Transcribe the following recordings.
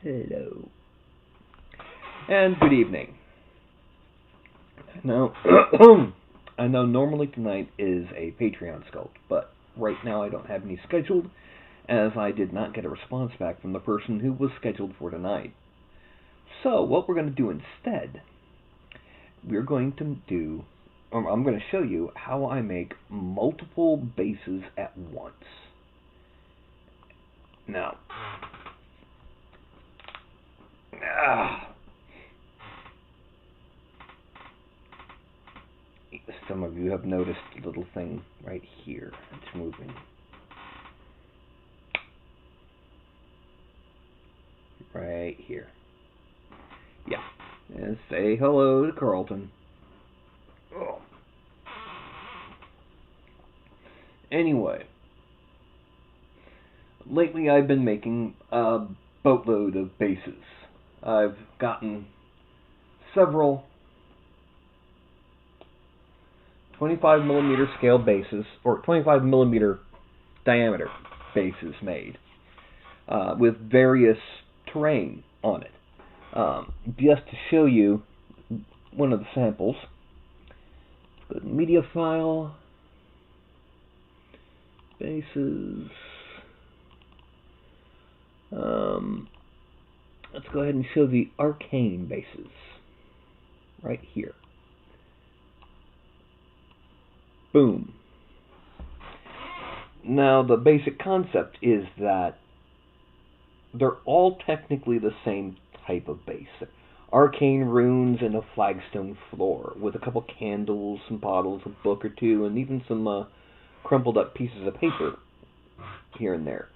Hello. And good evening. Now, I know normally tonight is a Patreon sculpt, but right now I don't have any scheduled, as I did not get a response back from the person who was scheduled for tonight. So, what we're going to do instead, I'm going to show you how I make multiple bases at once. Now, some of you have noticed a little thing right here. It's moving. Right here. Yeah. And say hello to Carlton. Oh. Anyway. Lately I've been making a boatload of bases. I've gotten several 25mm scale bases, or 25mm diameter bases made, with various terrain on it. Just to show you one of the samples, go to media file, bases. Let's go ahead and show the arcane bases right here. Boom. Now, the basic concept is that they're all technically the same type of base. Arcane runes and a flagstone floor with a couple candles, some bottles, a book or two, and even some crumpled up pieces of paper here and there.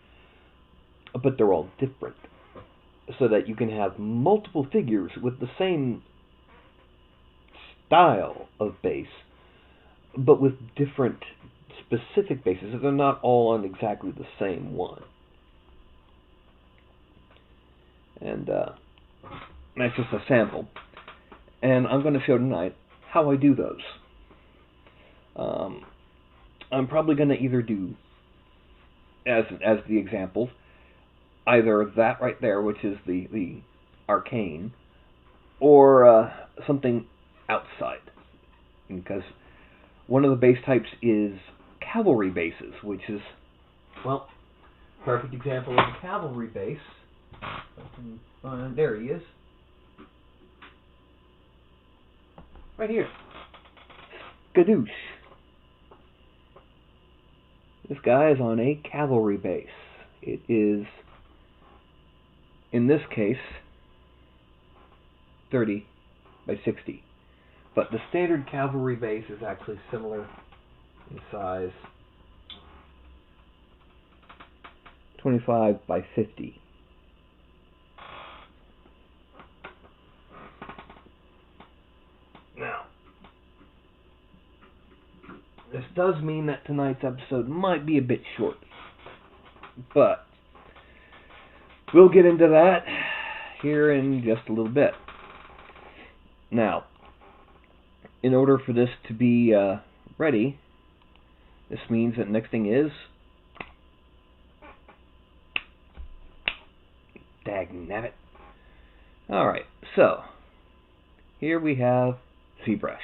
But they're all different, so that you can have multiple figures with the same style of base, but with different specific bases. They're not all on exactly the same one. And that's just a sample. And I'm going to show tonight how I do those. I'm probably going to either do, as the examples, either that right there, which is the arcane, or something outside. Because one of the base types is cavalry bases, which is, well, perfect example of a cavalry base. There he is. Right here. Skadoosh. This guy is on a cavalry base. It is, in this case, 30 by 60. But the standard cavalry base is actually similar in size, 25 by 50. Now, this does mean that tonight's episode might be a bit short, but we'll get into that here in just a little bit. Now, in order for this to be ready, this means that the next thing is, dagnabbit. Alright, so here we have ZBrush.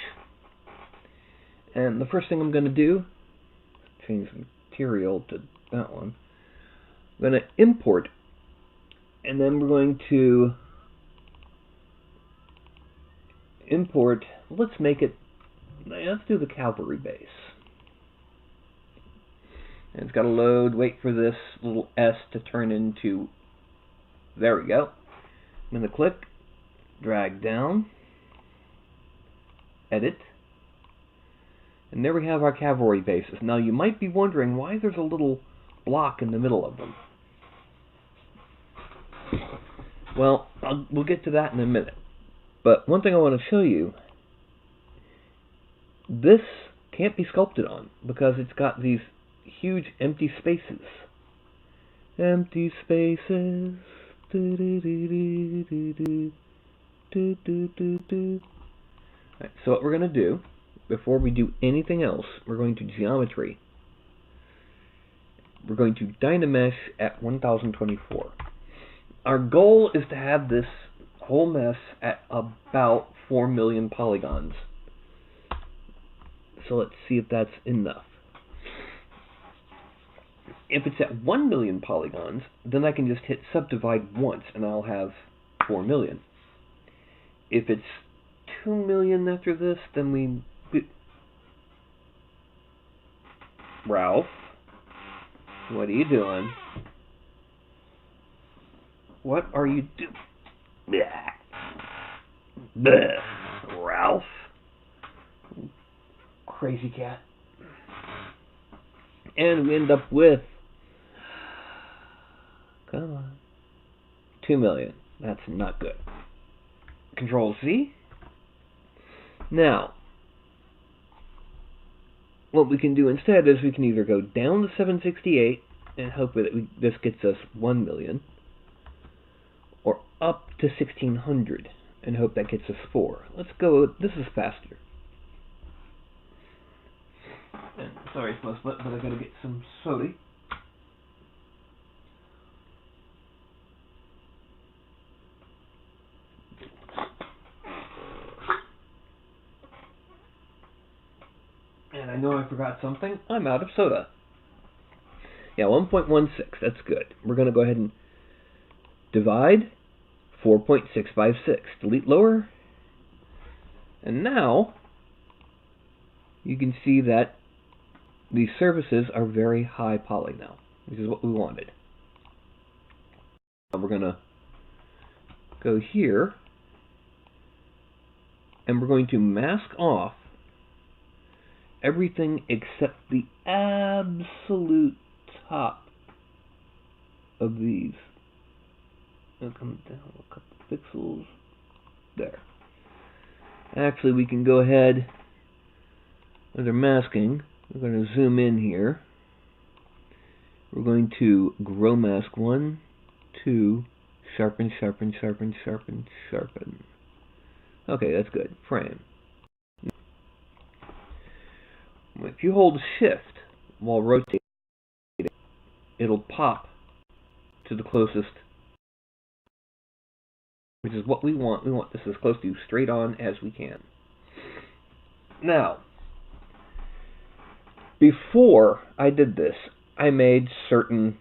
And the first thing I'm going to do, change the material to that one, I'm going to import, and then we're going to import, let's do the cavalry base. And it's got to load, wait for this little S to turn into, there we go. I'm going to click, drag down, edit, and there we have our cavalry bases. Now you might be wondering why there's a little block in the middle of them. Well, we'll get to that in a minute. But one thing I want to show you, this can't be sculpted on because it's got these huge empty spaces. Empty spaces. Right, so what we're going to do, before we do anything else, we're going to geometry. We're going to Dynamesh at 1024. Our goal is to have this whole mess at about 4 million polygons. So let's see if that's enough. If it's at 1 million polygons, then I can just hit subdivide once and I'll have 4 million. If it's 2 million after this, then we... Ralph, what are you doing? What are you doing? Ralph. Crazy cat. And we end up with... Come on. 2 million. That's not good. Control Z. Now, what we can do instead is we can either go down to 768 and hope that this gets us 1 million, or up to 1600 and hope that gets us 4. Let's go, this is faster. And sorry it's my split, but I gotta get some soda. And I know I forgot something. I'm out of soda. Yeah, 1.16. That's good. We're going to go ahead and divide 4.656. Delete lower. And now you can see that these surfaces are very high poly now, which is what we wanted. Now we're going to go here and we're going to mask off everything except the absolute top of these. It'll come down a couple pixels. There. Actually, we can go ahead under masking. We're going to zoom in here. We're going to grow mask 1, 2, sharpen, sharpen, sharpen, sharpen, sharpen. Okay, that's good. Frame. If you hold Shift while rotating, it'll pop to the closest, which is what we want. We want this as close to straight on as we can. Now, before I did this, I made certain,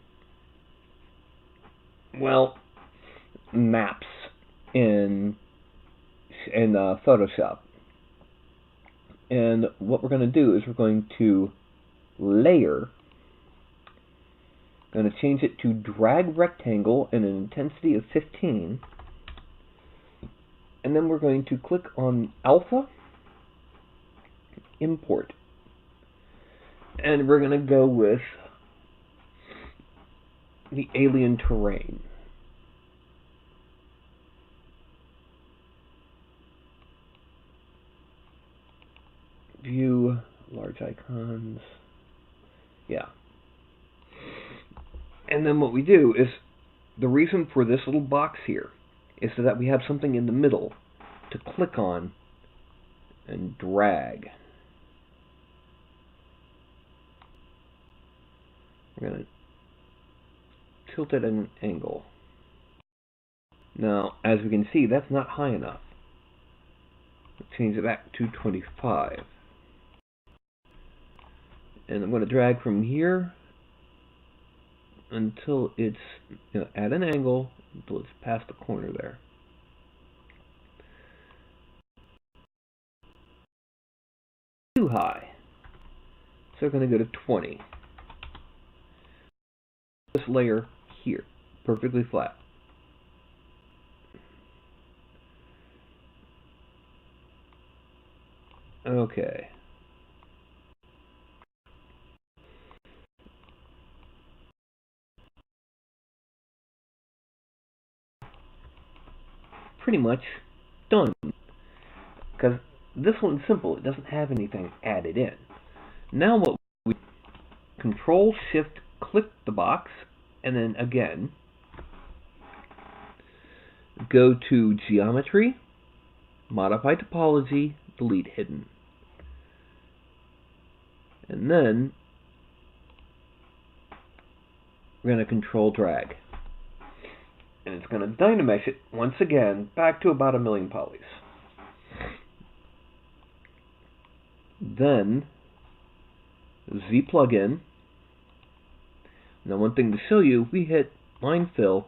well, maps in Photoshop. And what we're going to do is we're going to layer, going to change it to drag rectangle and an intensity of 15. And then we're going to click on alpha, import. And we're going to go with the alien terrain. View, large icons, yeah. And then what we do is, the reason for this little box here is so that we have something in the middle to click on and drag. We're going to tilt it at an angle. Now, as we can see, that's not high enough. Let's change it back to 25. And I'm going to drag from here until it's at an angle, until it's past the corner there. Too high. So we're going to go to 20. This layer here, perfectly flat. Okay. Pretty much done. Because this one's simple, it doesn't have anything added in. Now what we Control Shift click the box and then again go to Geometry, Modify Topology, Delete Hidden. And then we're going to Control Drag. And it's going to dynamesh it once again back to about 1,000,000 polys. Then Z plug in. Now, one thing to show you, we hit line fill.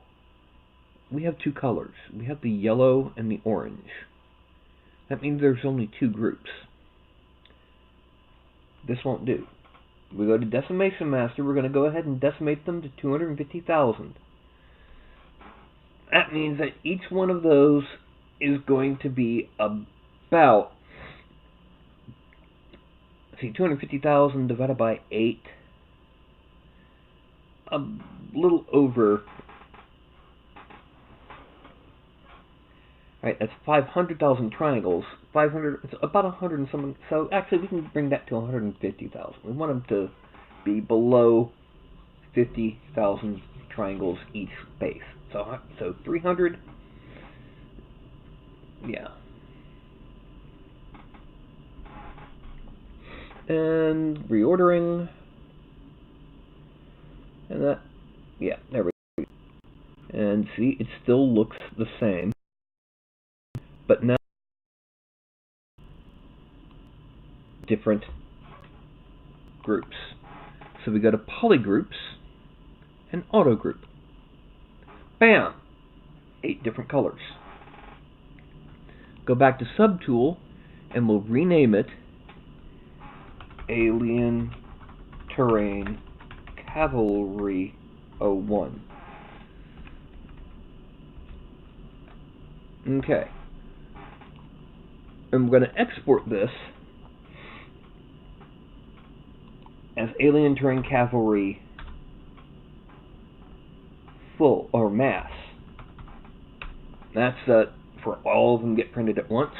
We have two colors. We have the yellow and the orange. That means there's only two groups. This won't do. We go to Decimation Master. We're going to go ahead and decimate them to 250,000. That means that each one of those is going to be about, 250,000 divided by 8, a little over, right, that's 500,000 triangles, 500, it's about 100 and something, so actually we can bring that to 150,000. We want them to be below 50,000 triangles each base. So 300, yeah. And reordering, and that, yeah, there we go. And see, it still looks the same, but now different groups. So we go to polygroups and auto group. Bam! 8 different colors. Go back to subtool and we'll rename it Alien Terrain Cavalry 01. Okay. And we're going to export this as Alien Terrain Cavalry full or mass. That's for all of them get printed at once.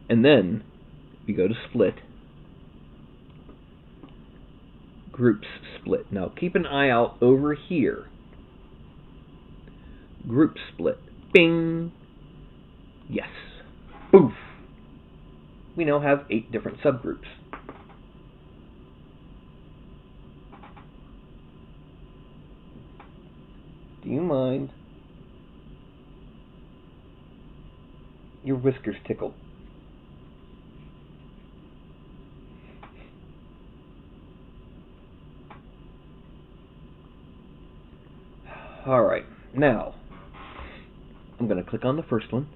And then you go to split, groups split. Now keep an eye out over here. Group split. Bing. Yes. Boof. We now have 8 different subgroups. Do you mind? Your whiskers tickle. Alright, now I'm going to click on the first one.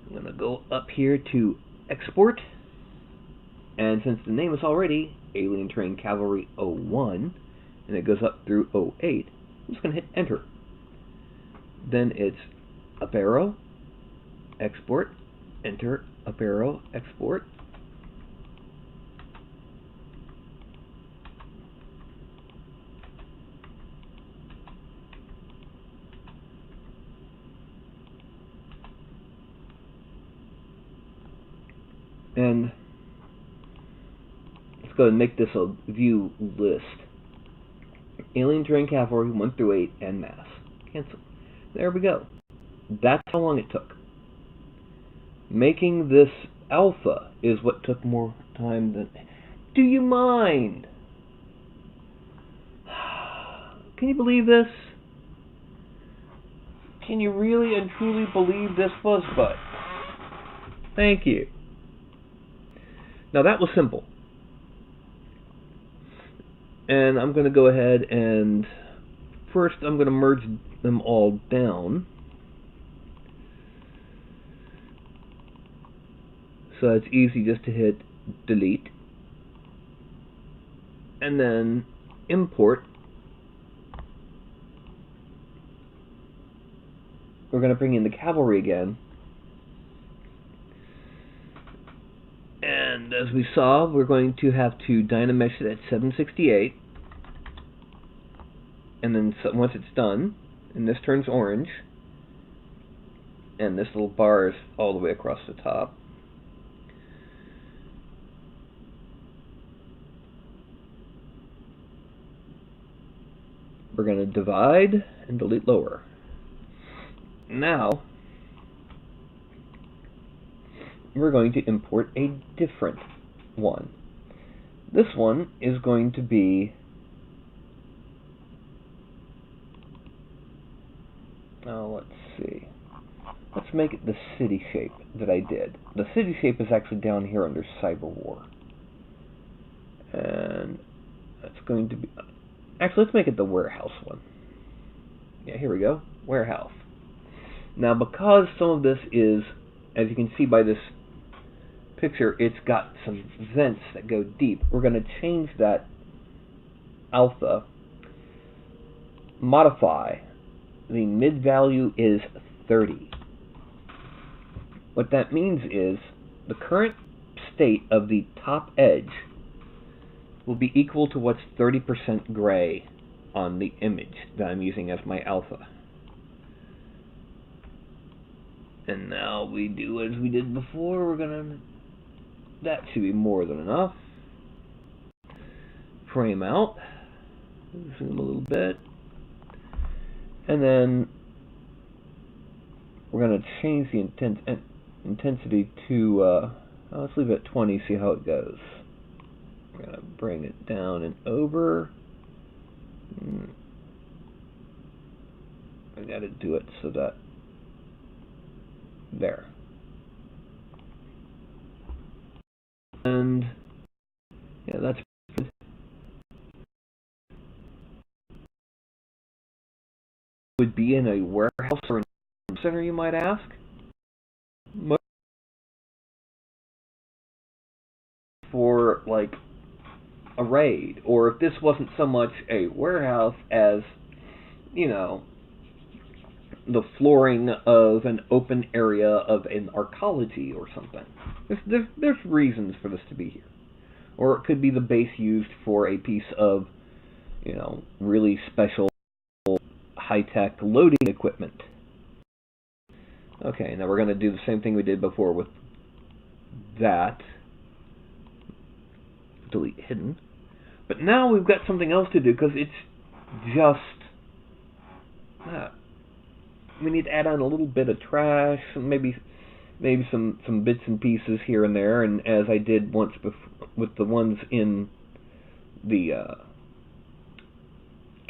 I'm going to go up here to Export, and since the name is already Alien Terrain Cavalry 01, and it goes up through 08, I'm just going to hit Enter. Then it's up arrow, Export, Enter, up arrow, Export. And let's go and make this a view list. Alien Terrain Cavalry 1 through 8 and mass. Cancel. There we go. That's how long it took. Making this alpha is what took more time than... Do you mind? Can you believe this? Can you really and truly believe this was but? Thank you. Now that was simple. And I'm going to go ahead and first I'm going to merge them all down. So it's easy just to hit delete. And then import. We're going to bring in the cavalry again. And as we saw, we're going to have to dynamesh it at 768. And then once it's done, and this turns orange, and this little bar is all the way across the top. We're going to divide and delete lower. Now, we're going to import a different one. This one is going to be Now let's see. Let's make it the city shape that I did. The city shape is actually down here under Cyber War. And that's going to be... Actually, let's make it the warehouse one. Yeah, here we go. Warehouse. Now, because some of this is, as you can see by this picture, it's got some vents that go deep. We're going to change that alpha. Modify. The mid value is 30. What that means is the current state of the top edge will be equal to what's 30% gray on the image that I'm using as my alpha. And now we do as we did before. We're gonna... That should be more than enough. Frame out. Zoom a little bit. And then we're gonna change the intensity to, let's leave it at 20, see how it goes. We're going to bring it down and over. I got to do it so that, there. And, yeah, that's good. Would be in a warehouse or a center, you might ask. For, like, a raid, or if this wasn't so much a warehouse as, you know, the flooring of an open area of an arcology or something. There's reasons for this to be here. Or it could be the base used for a piece of, you know, really special high-tech loading equipment. Okay, now we're going to do the same thing we did before with that. Delete hidden. But now we've got something else to do because it's just we need to add on a little bit of trash, maybe some bits and pieces here and there, and as I did once before with the ones in the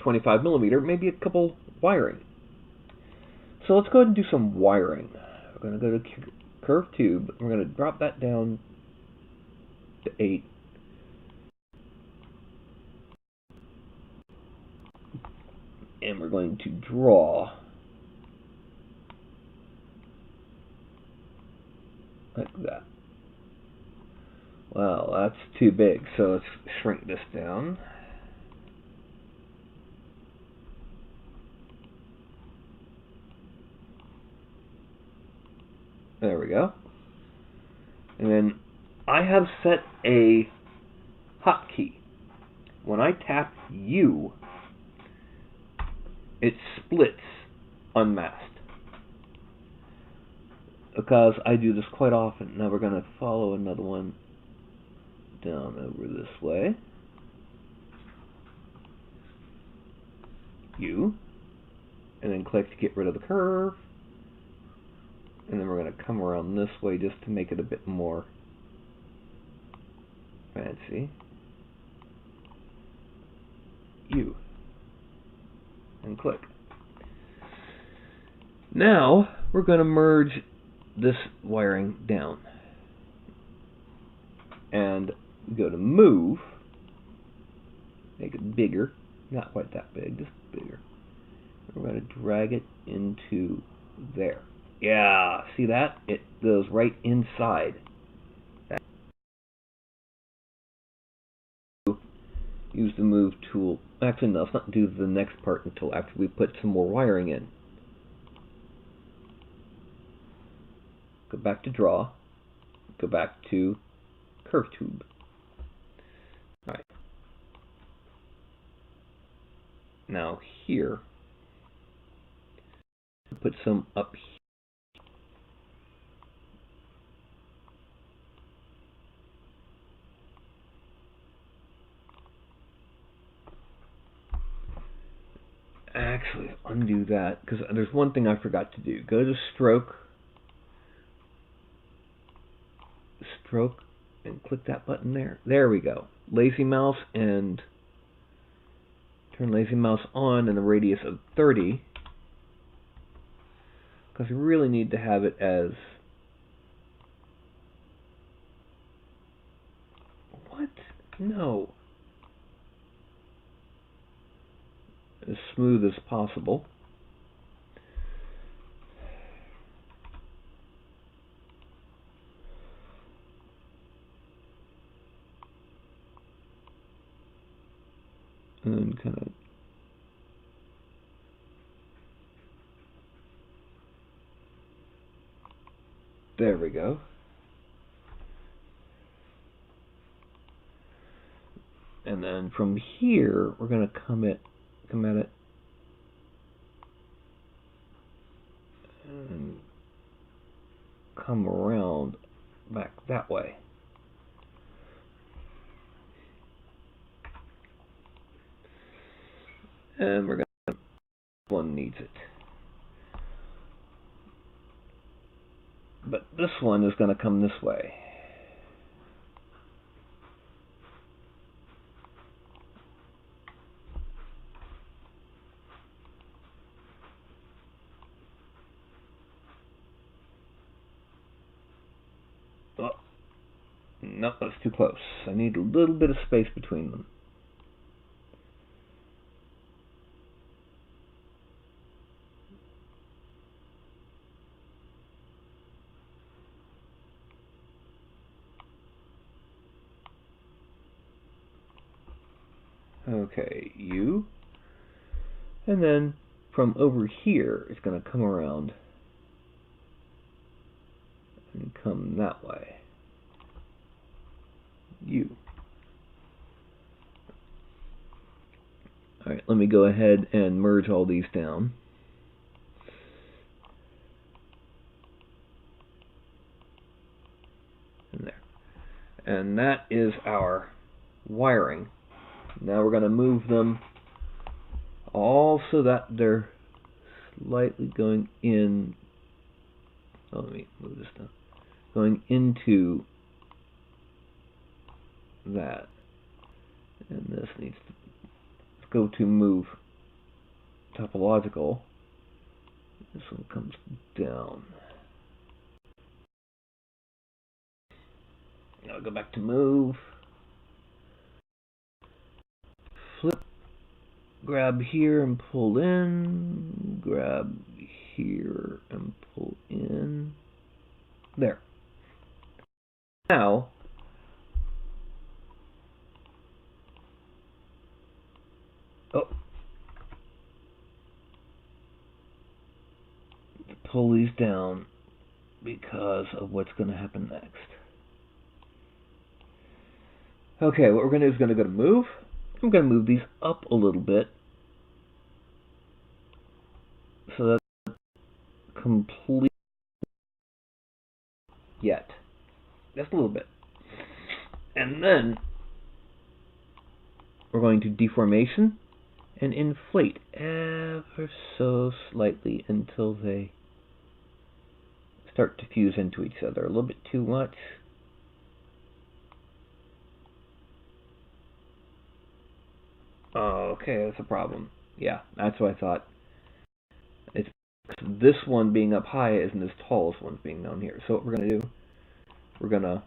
25mm, maybe a couple wiring. So let's go ahead and do some wiring. We're going to go to curve tube. We're going to drop that down to 8. And we're going to draw like that. Well, that's too big, so let's shrink this down. There we go. And then I have set a hotkey. When I tap U, it splits unmasked. Because I do this quite often. Now we're going to follow another one down over this way. U. And then click to get rid of the curve. And then we're going to come around this way just to make it a bit more fancy. U. And click. Now we're going to merge this wiring down. And go to move. Make it bigger. Not quite that big, just bigger. We're going to drag it into there. Yeah, see that? It goes right inside. Use the move tool. Actually, no, let's not do the next part until after we put some more wiring in. Go back to draw. Go back to curve tube. Alright. Now here, put some up here. Actually, undo that, because there's one thing I forgot to do. Go to stroke, and click that button there. There we go. Lazy mouse, and turn lazy mouse on in the radius of 30. because we really need to have it as what? No. As smooth as possible. And kind of there we go. And then from here we're going to come at it and come around back that way. And we're going to, one needs it. But this one is going to come this way. Oh, no, that's too close. I need a little bit of space between them. Okay, you. And then from over here, it's going to come around and come that way. You. Alright, let me go ahead and merge all these down. And there. And that is our wiring. Now we're going to move them all so that they're slightly going in. Oh, let me move this down. Going into that. And this needs to go to move topological. This one comes down. Now go back to move. Flip, grab here and pull in, grab here and pull in. There. Now, pull these down because of what's going to happen next. Okay, what we're going to do is going to go to move. I'm going to move these up a little bit so that's complete yet. Just a little bit. And then we're going to deformation and inflate ever so slightly until they start to fuse into each other. A little bit too much. Oh, okay, that's a problem. Yeah, that's what I thought. It's this one being up high isn't as tall as one's being down here. So what we're going to do, we're going to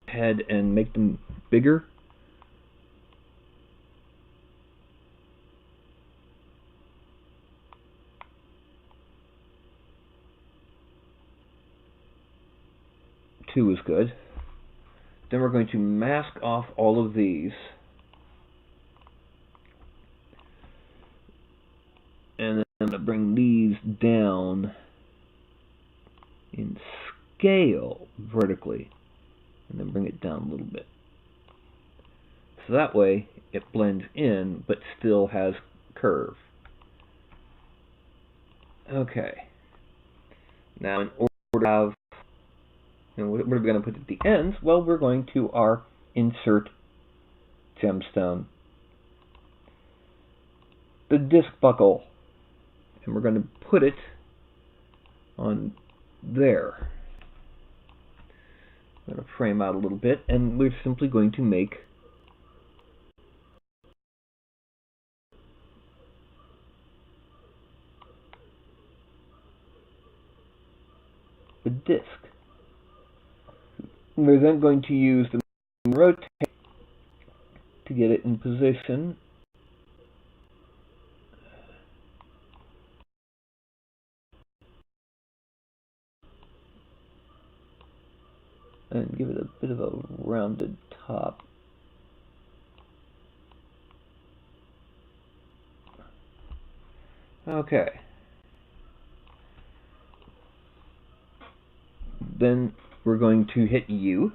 head and make them bigger. Two is good. Then we're going to mask off all of these. And then I'm going to bring these down in scale vertically. And then bring it down a little bit. So that way it blends in but still has curve. Okay. Now in order to have, what are we going to put at the ends? Well, we're going to our insert gemstone. The disc buckle. And we're going to put it on there. I'm going to frame out a little bit, and we're simply going to make the disc. We're then going to use the rotate to get it in position. And give it a bit of a rounded top. Okay. Then we're going to hit U.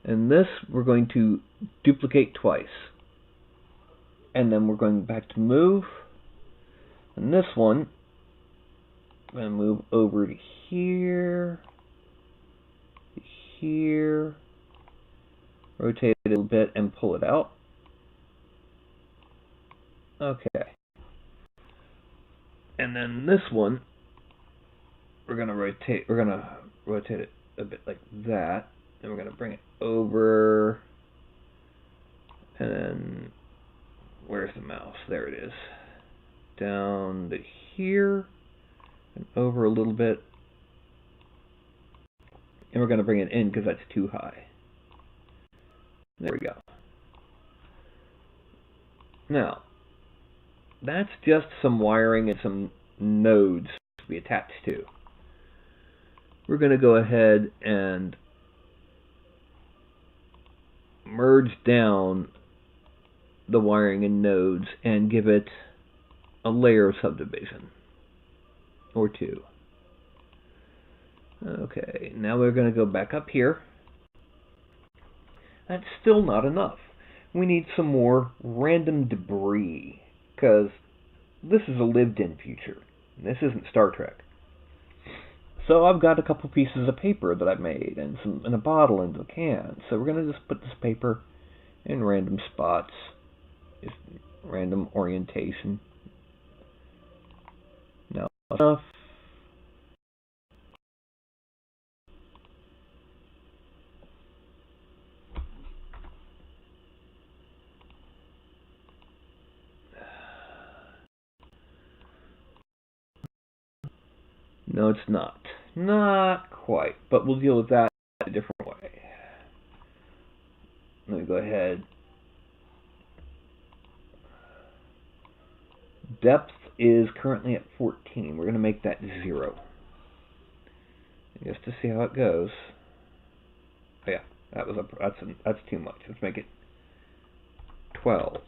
And this we're going to duplicate twice. And then we're going back to move. And this one, I'm going to move over to here. Here, rotate it a little bit and pull it out. Okay. And then this one, we're gonna rotate it a bit like that, and we're gonna bring it over, and then where's the mouse? There it is. Down to here and over a little bit. And we're going to bring it in because that's too high. There we go. Now, that's just some wiring and some nodes to be attached to. We're going to go ahead and merge down the wiring and nodes and give it a layer of subdivision or two. Okay, now we're going to go back up here. That's still not enough. We need some more random debris, because this is a lived-in future. This isn't Star Trek. So I've got a couple pieces of paper that I've made, and a bottle and a can. So we're going to just put this paper in random spots, just random orientation. Now enough. No, it's not. Not quite, but we'll deal with that a different way. Let me go ahead. Depth is currently at 14. We're going to make that 0. Just to see how it goes. Oh, yeah, that's too much. Let's make it 12.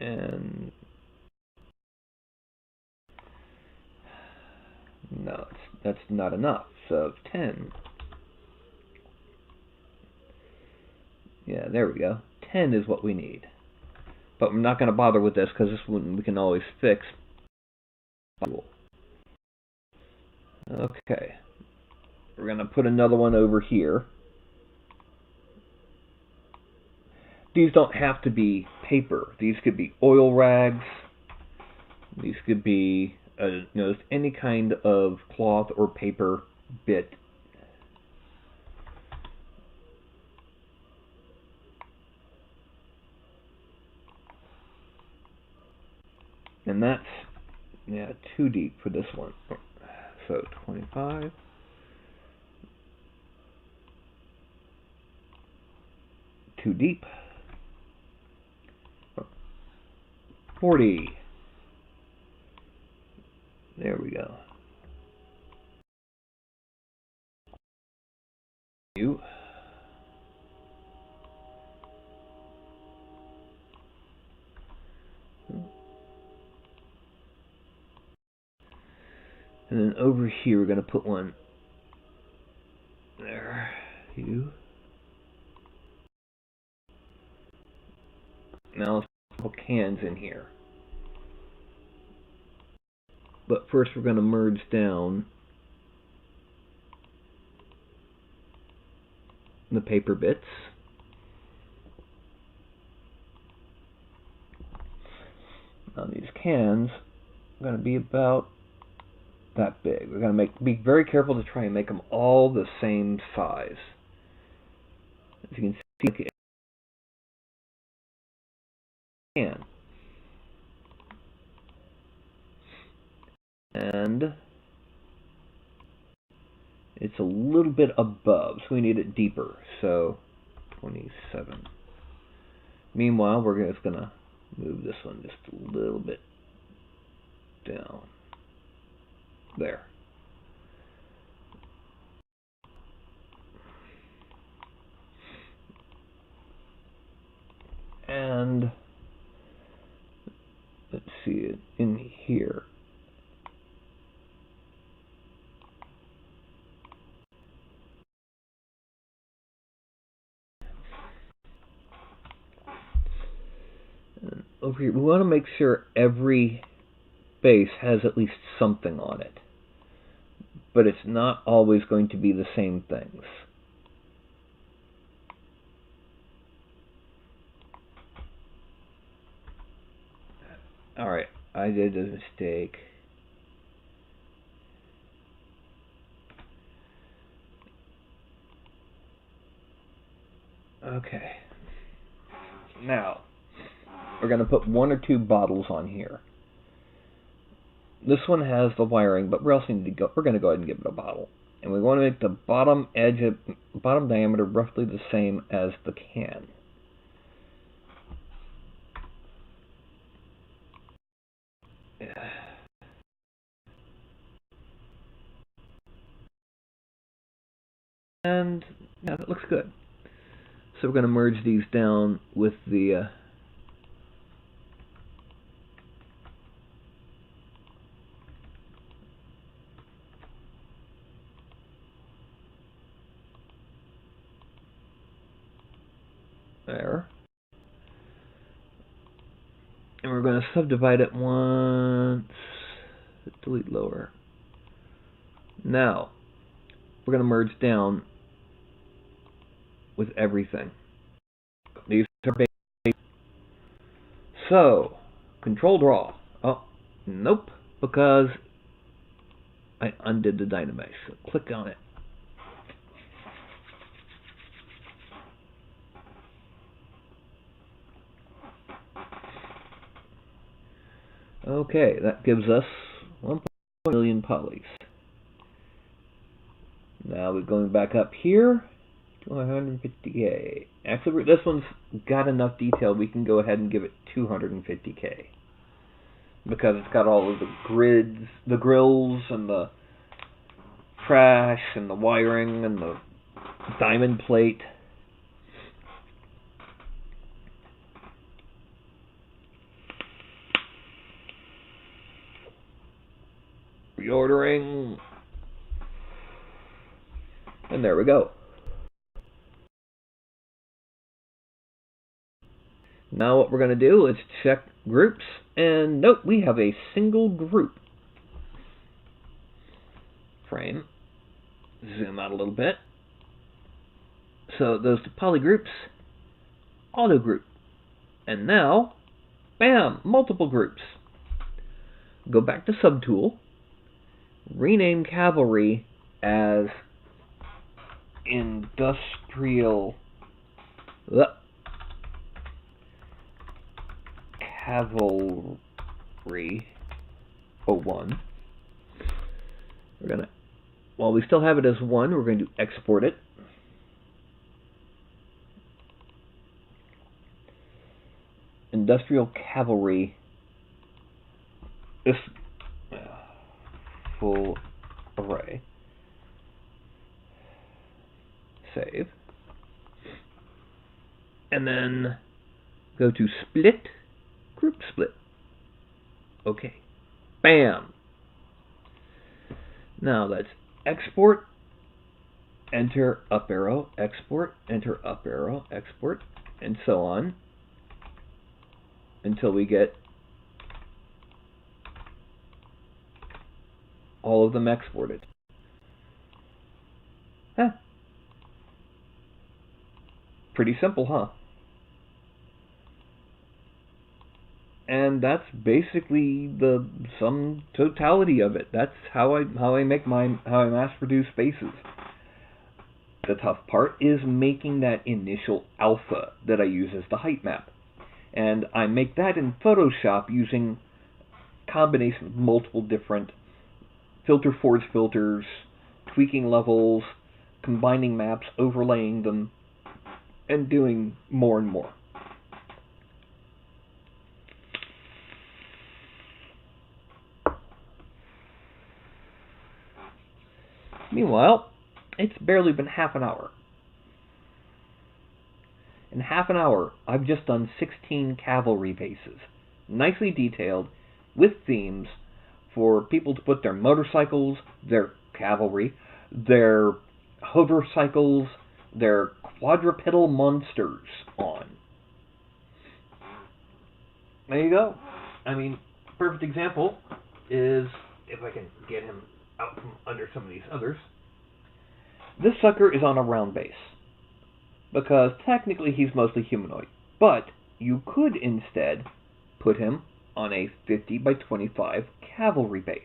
And no, that's not enough. So 10. Yeah, there we go. 10 is what we need. But we're not going to bother with this because this one we can always fix. Okay. We're going to put another one over here. These don't have to be paper. These could be oil rags. These could be just any kind of cloth or paper bit. And that's too deep for this one. So 25. Too deep. 40. There we go. You. And then over here we're going to put one there. You. Now let's put cans in here. But first we're going to merge down the paper bits. Now these cans are going to be about that big. We're going to be very careful to try and make them all the same size. As you can see, can. And it's a little bit above, so we need it deeper. So 27. Meanwhile, we're just going to move this one just a little bit down. There. And let's see it in here. And over here, we want to make sure every base has at least something on it. But it's not always going to be the same things. Alright, I did a mistake. Okay. Now, we're going to put 1 or 2 bottles on here. This one has the wiring, but we're going to go ahead and give it a bottle. And we want to make the bottom edge, bottom diameter roughly the same as the can. And yeah, that looks good. So we're going to merge these down with the there. And we're going to subdivide it once. Delete lower. Now, we're going to merge down with everything. These are basic. So, control draw. Oh, nope, because I undid the Dynamesh. So click on it. Okay, that gives us 1 million polys. Now we're going back up here to 150K. Actually, this one's got enough detail, we can go ahead and give it 250K. Because it's got all of the grids, the grills, and the trash, and the wiring, and the diamond plate. Reordering. And there we go. Now what we're going to do is check groups, and note we have a single group. Frame. Zoom out a little bit. So those poly groups, auto group. And now, bam, multiple groups. Go back to subtool, rename cavalry as industrial cavalry 01. We're gonna, while we still have it as 1, we're going to export it. Industrial cavalry is full array. Save. And then go to split, group split. Okay. Bam. Now let's export, enter up arrow, export, enter up arrow, export, and so on until we get all of them exported. Huh. Pretty simple, huh? And that's basically the sum totality of it. That's how I mass produce spaces. The tough part is making that initial alpha that I use as the height map. And I make that in Photoshop using a combination of multiple different filter force filters, tweaking levels, combining maps, overlaying them, and doing more and more. Meanwhile, it's barely been half an hour. In half an hour, I've just done 16 cavalry bases, nicely detailed, with themes for people to put their motorcycles, their cavalry, their hovercycles, their quadrupedal monsters on. There you go. I mean, perfect example is, if I can get him out from under some of these others, this sucker is on a round base, because technically he's mostly humanoid, but you could instead put him on a 50 by 25 cavalry base.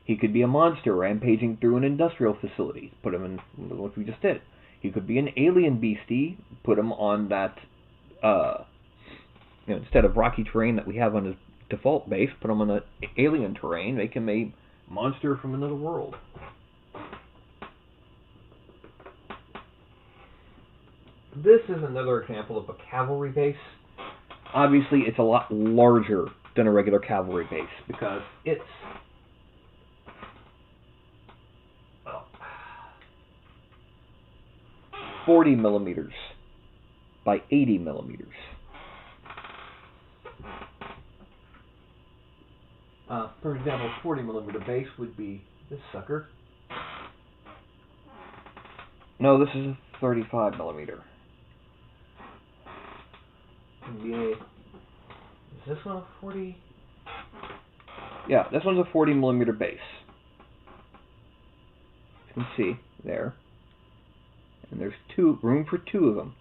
He could be a monster rampaging through an industrial facility, put him in what we just did. He could be an alien beastie, put him on that, instead of rocky terrain that we have on his default base, put him on the alien terrain, make him a monster from another world. This is another example of a cavalry base. Obviously, it's a lot larger than a regular cavalry base because it's 40 millimeters by 80 millimeters. For example, 40 millimeter base would be this sucker. No, this is a 35 millimeter. Is this one a 40? Yeah, this one's a 40 millimeter base. You can see there. And there's room for two of them.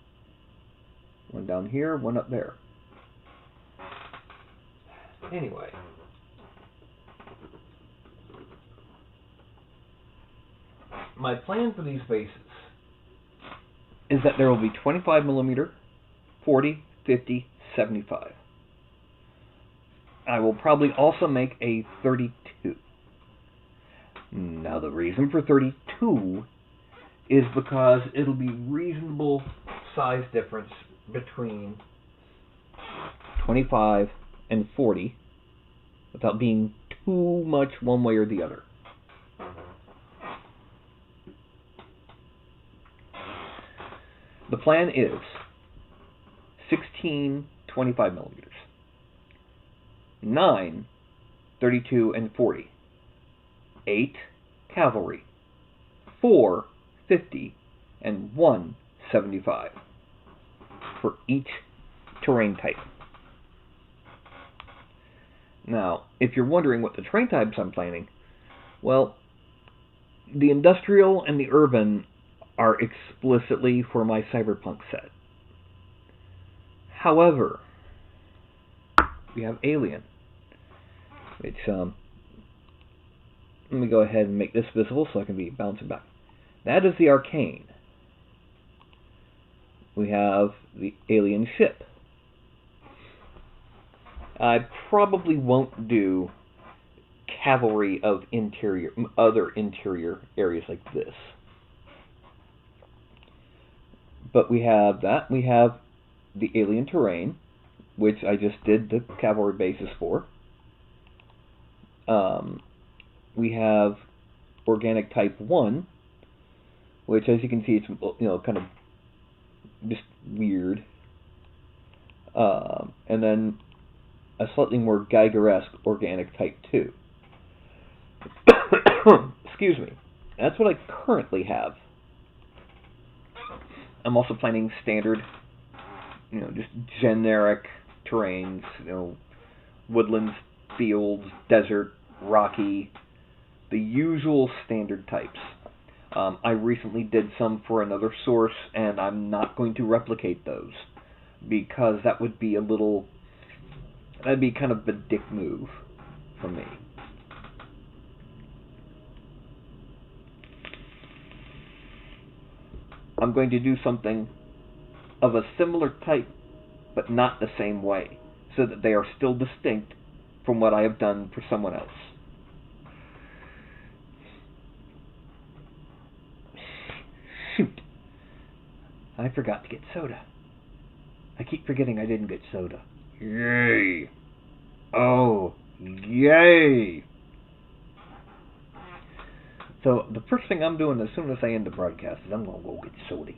One down here, one up there. Anyway. My plan for these bases is that there will be 25 millimeter, 40, 50, 75. I will probably also make a 32. Now the reason for 32 is because it'll be reasonable size difference between 25 and 40 without being too much one way or the other. The plan is 16 25 millimeters, 9 32 and 40, 8 cavalry, 4 50, and 1 75 for each terrain type. Now, if you're wondering what the terrain types I'm planning, well, the industrial and the urban are explicitly for my cyberpunk set. However, we have alien, which, let me go ahead and make this visible so I can be bouncing back. That is the arcane. We have the alien ship. I probably won't do cavalry of other interior areas like this. But we have that. We have the alien terrain, which I just did the cavalry bases for. We have organic type 1, which, as you can see, it's kind of just weird. And then a slightly more Geiger-esque organic type 2. Excuse me. That's what I currently have. I'm also planning standard, just generic terrains, woodlands, fields, desert, rocky, the usual standard types. I recently did some for another source, and I'm not going to replicate those, because that would be that'd be kind of a dick move for me. I'm going to do something of a similar type but not the same way, so that they are still distinct from what I have done for someone else. Shoot. I forgot to get soda. I keep forgetting I didn't get soda. Yay! Oh, yay! So the first thing I'm doing as soon as I end the broadcast is I'm going to go get soda.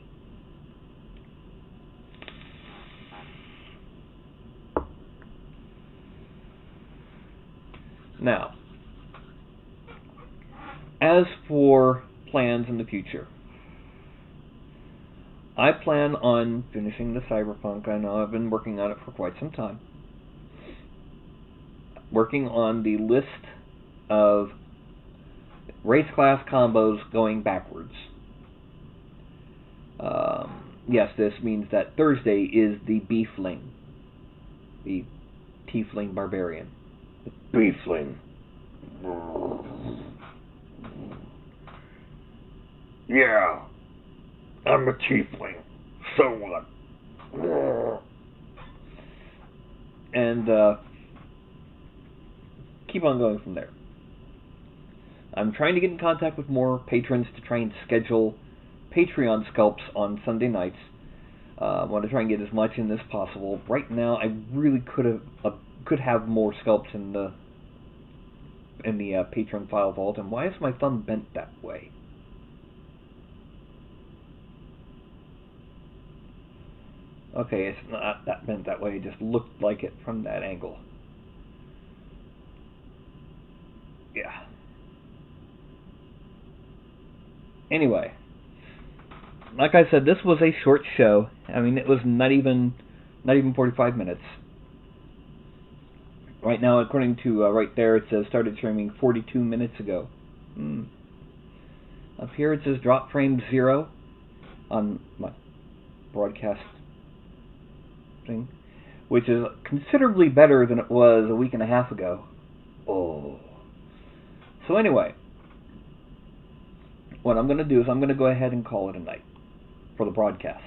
Now, as for plans in the future, I plan on finishing the Cyberpunk. I know I've been working on it for quite some time. Working on the list of race class combos going backwards. Yes, this means that Thursday is the Beefling. The Tiefling Barbarian. The Beefling. Yeah. I'm a tiefling. So what? And keep on going from there. I'm trying to get in contact with more patrons to try and schedule Patreon sculpts on Sunday nights. I want to try and get as much in as possible. Right now, I really could have more sculpts in the Patreon file vault. And why is my thumb bent that way? Okay, it's not that bent that way, it just looked like it from that angle. Yeah. Anyway, like I said, this was a short show. I mean, it was not even 45 minutes. Right now, according to right there, it says started streaming 42 minutes ago. Up here it says drop frame 0 on my broadcast thing, which is considerably better than it was a week and a half ago. Oh. So anyway, what I'm going to do is I'm going to go ahead and call it a night for the broadcast.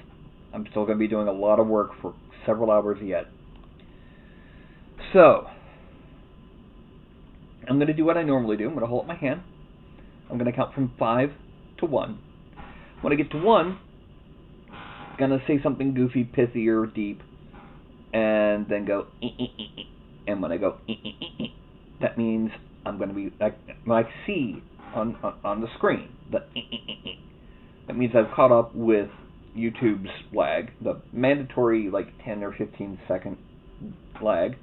I'm still going to be doing a lot of work for several hours yet. So, I'm going to do what I normally do. I'm going to hold up my hand. I'm going to count from 5 to 1. When I get to 1, I'm going to say something goofy, pithy, or deep, and then go, and when I go, that means I'm going to be, when I see on the screen, that means I've caught up with YouTube's lag, the mandatory 10 or 15 second lag,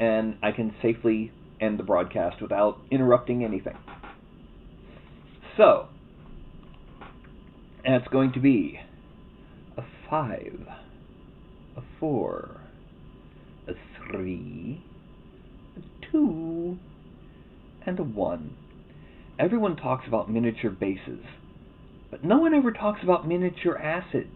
and I can safely end the broadcast without interrupting anything. So, and it's going to be a 5, a 4, a 3, a 2, and a 1. Everyone talks about miniature bases, but no one ever talks about miniature acids.